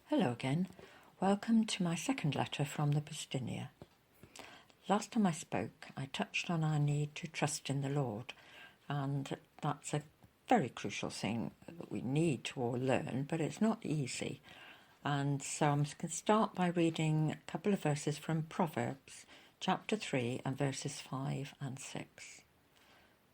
Hello again. Welcome to my second letter from the Poustinia. Last time I spoke, I touched on our need to trust in the Lord, and that's a very crucial thing that we need to all learn, but it's not easy. And so I'm going to start by reading a couple of verses from Proverbs, chapter 3 and verses 5 and 6.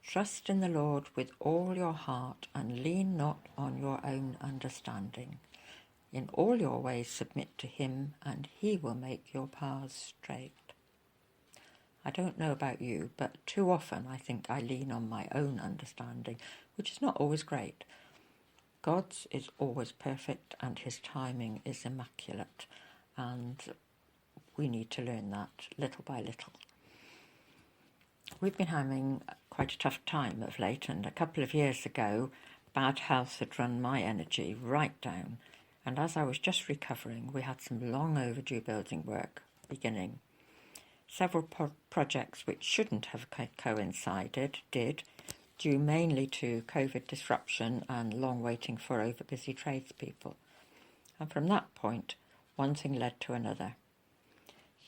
Trust in the Lord with all your heart and lean not on your own understanding. In all your ways submit to him, and he will make your paths straight. I don't know about you, but too often I think I lean on my own understanding, which is not always great. God's is always perfect, and his timing is immaculate, and we need to learn that little by little. We've been having quite a tough time of late, and a couple of years ago, bad health had run my energy right down. And as I was just recovering, we had some long overdue building work beginning. Several projects which shouldn't have coincided did, due mainly to COVID disruption and long waiting for overbusy tradespeople. And from that point, one thing led to another.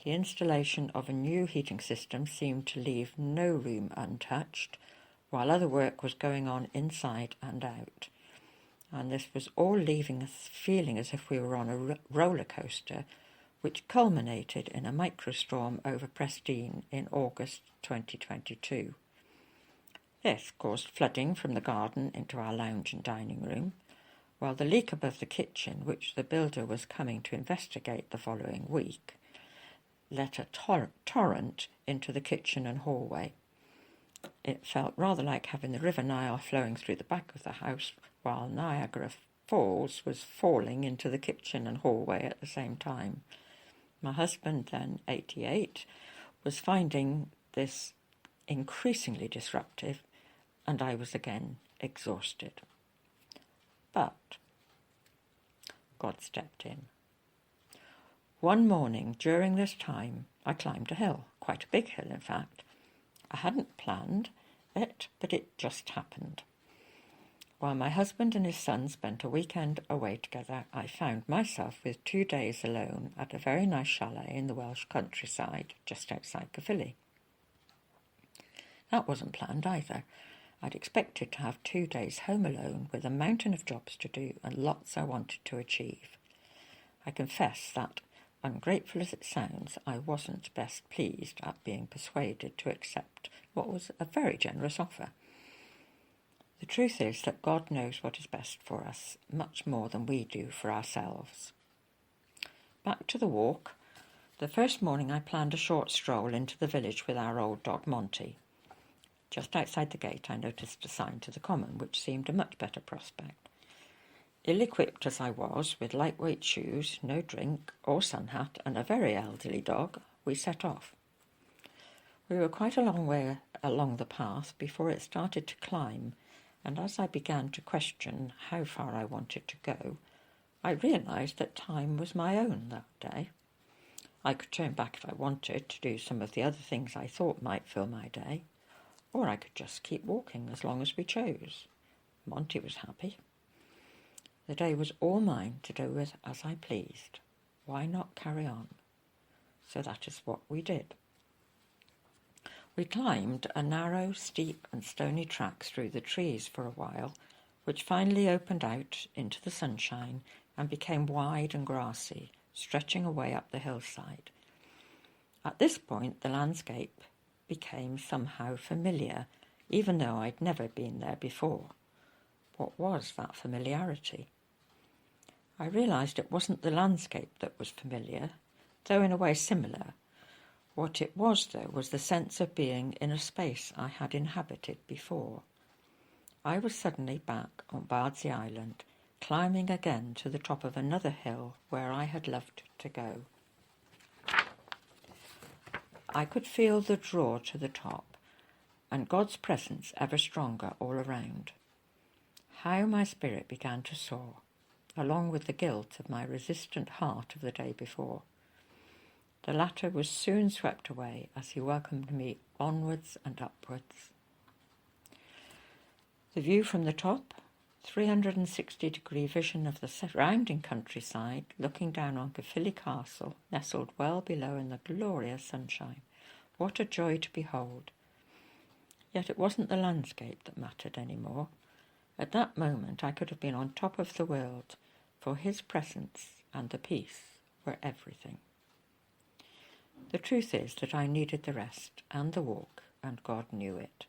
The installation of a new heating system seemed to leave no room untouched, while other work was going on inside and out. And this was all leaving us feeling as if we were on a roller coaster, which culminated in a microstorm over Prestine in August 2022. This caused flooding from the garden into our lounge and dining room, while the leak above the kitchen, which the builder was coming to investigate the following week, let a torrent into the kitchen and hallway. It felt rather like having the River Nile flowing through the back of the house, while Niagara Falls was falling into the kitchen and hallway at the same time. My husband, then 88, was finding this increasingly disruptive, and I was again exhausted. But God stepped in. One morning during this time, I climbed a hill, quite a big hill in fact. I hadn't planned it, but it just happened. While my husband and his son spent a weekend away together, I found myself with 2 days alone at a very nice chalet in the Welsh countryside, just outside Caerphilly. That wasn't planned either. I'd expected to have 2 days home alone with a mountain of jobs to do and lots I wanted to achieve. I confess that, ungrateful as it sounds, I wasn't best pleased at being persuaded to accept what was a very generous offer. The truth is that God knows what is best for us, much more than we do for ourselves. Back to the walk. The first morning I planned a short stroll into the village with our old dog Monty. Just outside the gate I noticed a sign to the common, which seemed a much better prospect. Ill-equipped as I was, with lightweight shoes, no drink or sun hat, and a very elderly dog, we set off. We were quite a long way along the path before it started to climb, and as I began to question how far I wanted to go, I realised that time was my own that day. I could turn back if I wanted to do some of the other things I thought might fill my day, or I could just keep walking as long as we chose. Monty was happy. The day was all mine to do with as I pleased. Why not carry on? So that is what we did. We climbed a narrow, steep and stony track through the trees for a while, which finally opened out into the sunshine and became wide and grassy, stretching away up the hillside. At this point, the landscape became somehow familiar, even though I'd never been there before. What was that familiarity? I realised it wasn't the landscape that was familiar, though in a way similar. What it was, though, was the sense of being in a space I had inhabited before. I was suddenly back on Bardsey Island, climbing again to the top of another hill where I had loved to go. I could feel the draw to the top, and God's presence ever stronger all around. How my spirit began to soar, along with the guilt of my resistant heart of the day before. The latter was soon swept away as he welcomed me onwards and upwards. The view from the top, 360-degree vision of the surrounding countryside, looking down on Caerphilly Castle, nestled well below in the glorious sunshine. What a joy to behold! Yet it wasn't the landscape that mattered anymore. At that moment I could have been on top of the world, for his presence and the peace were everything. The truth is that I needed the rest and the walk, and God knew it.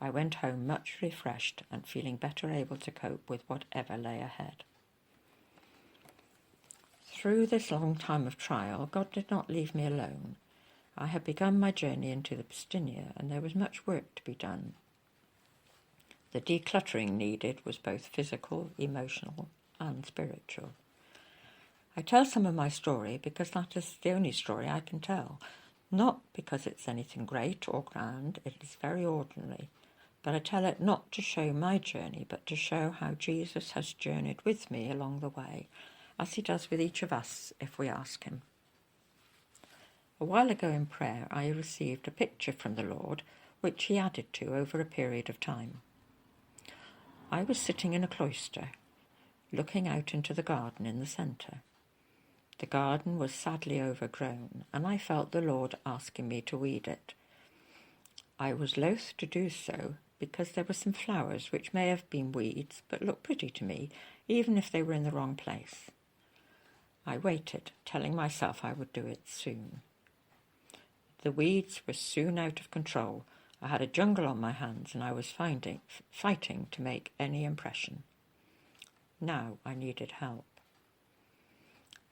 I went home much refreshed and feeling better able to cope with whatever lay ahead. Through this long time of trial, God did not leave me alone. I had begun my journey into the Poustinia, and there was much work to be done. The decluttering needed was both physical, emotional, and spiritual. I tell some of my story because that is the only story I can tell, not because it's anything great or grand. It is very ordinary, but I tell it not to show my journey, but to show how Jesus has journeyed with me along the way, as he does with each of us if we ask him. A while ago in prayer, I received a picture from the Lord, which he added to over a period of time. I was sitting in a cloister, looking out into the garden in the centre. The garden was sadly overgrown, and I felt the Lord asking me to weed it. I was loath to do so, because there were some flowers which may have been weeds, but looked pretty to me, even if they were in the wrong place. I waited, telling myself I would do it soon. The weeds were soon out of control. I had a jungle on my hands, and I was fighting to make any impression. Now I needed help.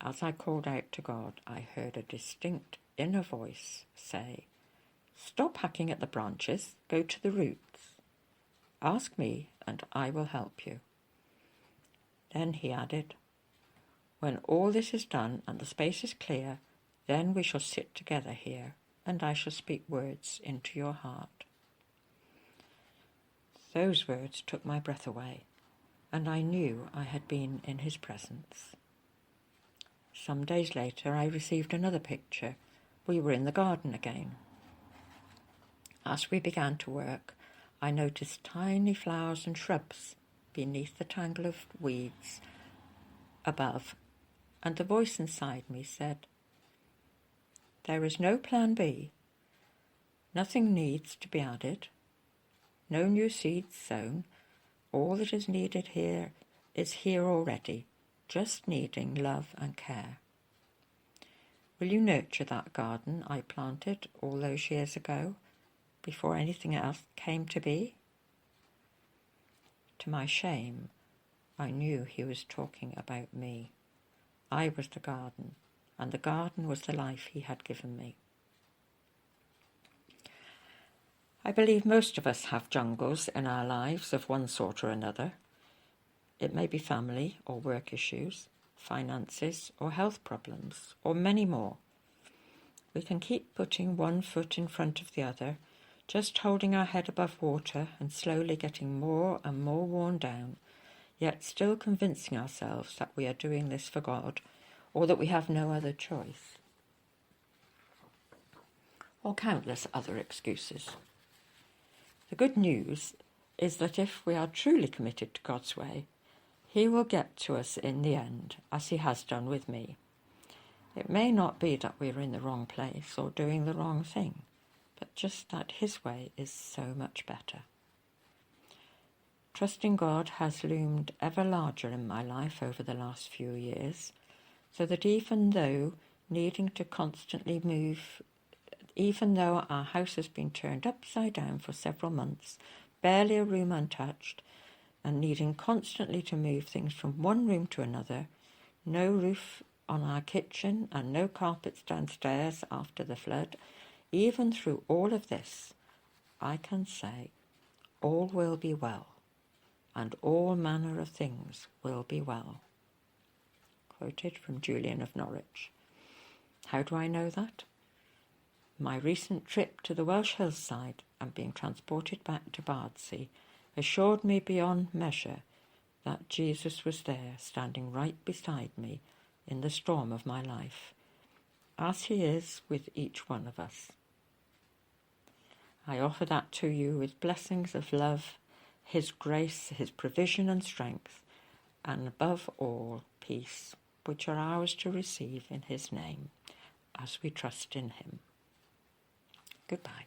As I called out to God, I heard a distinct inner voice say, "Stop hacking at the branches, go to the roots. Ask me, and I will help you." Then he added, "When all this is done and the space is clear, then we shall sit together here, and I shall speak words into your heart." Those words took my breath away, and I knew I had been in his presence. Some days later, I received another picture. We were in the garden again. As we began to work, I noticed tiny flowers and shrubs beneath the tangle of weeds above, and the voice inside me said, "There is no plan B. Nothing needs to be added. No new seeds sown. All that is needed here is here already, just needing love and care. Will you nurture that garden I planted all those years ago, before anything else came to be?" To my shame, I knew he was talking about me. I was the garden, and the garden was the life he had given me. I believe most of us have jungles in our lives of one sort or another. It may be family or work issues, finances or health problems, or many more. We can keep putting one foot in front of the other, just holding our head above water and slowly getting more and more worn down, yet still convincing ourselves that we are doing this for God, or that we have no other choice. Or countless other excuses. The good news is that if we are truly committed to God's way, he will get to us in the end, as he has done with me. It may not be that we are in the wrong place or doing the wrong thing, but just that his way is so much better. Trusting God has loomed ever larger in my life over the last few years, so that even though our house has been turned upside down for several months, barely a room untouched, and needing constantly to move things from one room to another, no roof on our kitchen and no carpets downstairs after the flood, even through all of this, I can say, all will be well, and all manner of things will be well. Quoted from Julian of Norwich. How do I know that? My recent trip to the Welsh hillside and being transported back to Bardsey assured me beyond measure that Jesus was there, standing right beside me in the storm of my life, as he is with each one of us. I offer that to you with blessings of love, His grace, His provision and strength, and above all, peace, which are ours to receive in His name as we trust in Him. Goodbye.